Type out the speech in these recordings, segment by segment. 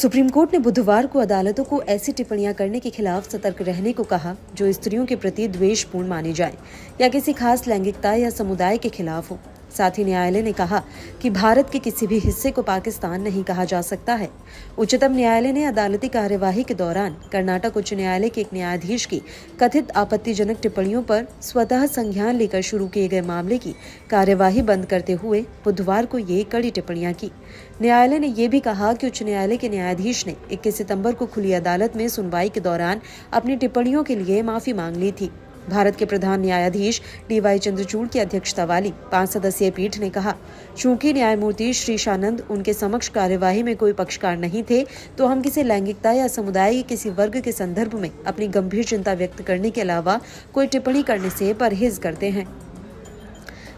Supreme court ने बुधवार को अदालतों को ऐसी टिप्पणियां करने के खिलाफ सतर्क रहने को कहा जो स्त्रियों के प्रति द्वेषपूर्ण मानी जाए या किसी खास लैंगिकता या समुदाय के खिलाफ हो। साथ ही न्यायालय ने कहा कि भारत के किसी भी हिस्से को पाकिस्तान नहीं कहा जा सकता है। उच्चतम न्यायालय ने अदालती कार्यवाही के दौरान कर्नाटक उच्च न्यायालय के एक न्यायाधीश की कथित आपत्तिजनक टिप्पणियों पर स्वतः संज्ञान लेकर शुरू किए गए मामले की कार्यवाही बंद करते हुए बुधवार को ये कड़ी टिप्पणियां की। न्यायालय ने यह भी कहा कि उच्च न्यायालय के न्यायाधीश ने 21 सितंबर को खुली अदालत में सुनवाई के दौरान अपनी टिप्पणियों के लिए माफी मांग ली थी। भारत के प्रधान न्यायाधीश DY चंद्रचूड़ की अध्यक्षता वाली 5 सदस्यीय पीठ ने कहा, चूंकि न्यायमूर्ति श्री शानंद उनके समक्ष कार्यवाही में कोई पक्षकार नहीं थे, तो हम किसी लैंगिकता या समुदाय के किसी वर्ग के संदर्भ में अपनी गंभीर चिंता व्यक्त करने के अलावा कोई टिप्पणी करने से परहेज करते हैं।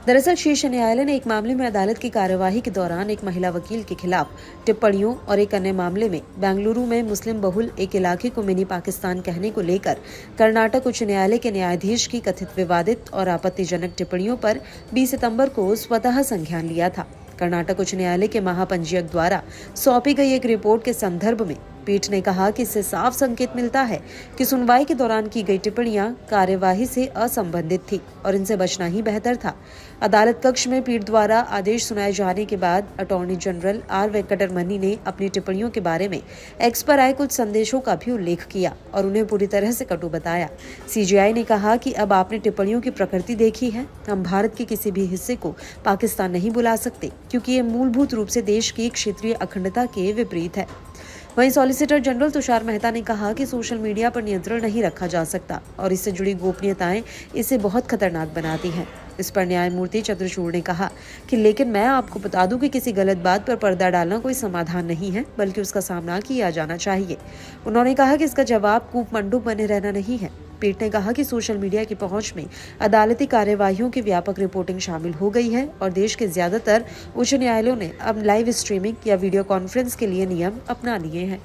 दरअसल शीर्ष न्यायालय ने एक मामले में अदालत की कार्यवाही के दौरान एक महिला वकील के खिलाफ टिप्पणियों और एक अन्य मामले में बेंगलुरु में मुस्लिम बहुल एक इलाके को मिनी पाकिस्तान कहने को लेकर कर्नाटक उच्च न्यायालय के न्यायाधीश की कथित विवादित और आपत्तिजनक टिप्पणियों पर 20 सितंबर को स्वतः संज्ञान लिया था। कर्नाटक उच्च न्यायालय के महापंजीयक द्वारा सौंपी गई एक रिपोर्ट के संदर्भ में पीठ ने कहा कि इससे साफ संकेत मिलता है कि सुनवाई के दौरान की गई टिप्पणियां कार्यवाही से असंबंधित थी और इनसे बचना ही बेहतर था। अदालत कक्ष में पीठ द्वारा आदेश सुनाए जाने के बाद अटॉर्नी जनरल R वेंकटरमणी ने अपनी टिप्पणियों के बारे में एक्स पर आए कुछ संदेशों का भी उल्लेख किया और उन्हें पूरी तरह से कटु बताया। CJI ने कहा कि अब आपने टिप्पणियों की प्रकृति देखी है। हम भारत के किसी भी हिस्से को पाकिस्तान नहीं बुला सकते क्योंकि ये मूलभूत रूप से देश की क्षेत्रीय अखंडता के विपरीत है। वहीं सॉलिसिटर जनरल तुषार मेहता ने कहा कि सोशल मीडिया पर नियंत्रण नहीं रखा जा सकता और इससे जुड़ी गोपनीयताएं इसे बहुत खतरनाक बनाती हैं। इस पर न्यायमूर्ति चंद्रचूड़ ने कहा कि लेकिन मैं आपको बता दूं कि किसी गलत बात पर पर्दा डालना कोई समाधान नहीं है, बल्कि उसका सामना किया जाना चाहिए। उन्होंने कहा कि इसका जवाब कूपमंडूक बने रहना नहीं है। पीठ ने कहा कि सोशल मीडिया की पहुंच में अदालती कार्यवाहियों की व्यापक रिपोर्टिंग शामिल हो गई है और देश के ज्यादातर उच्च न्यायालयों ने अब लाइव स्ट्रीमिंग या वीडियो कॉन्फ्रेंस के लिए नियम अपना लिए हैं।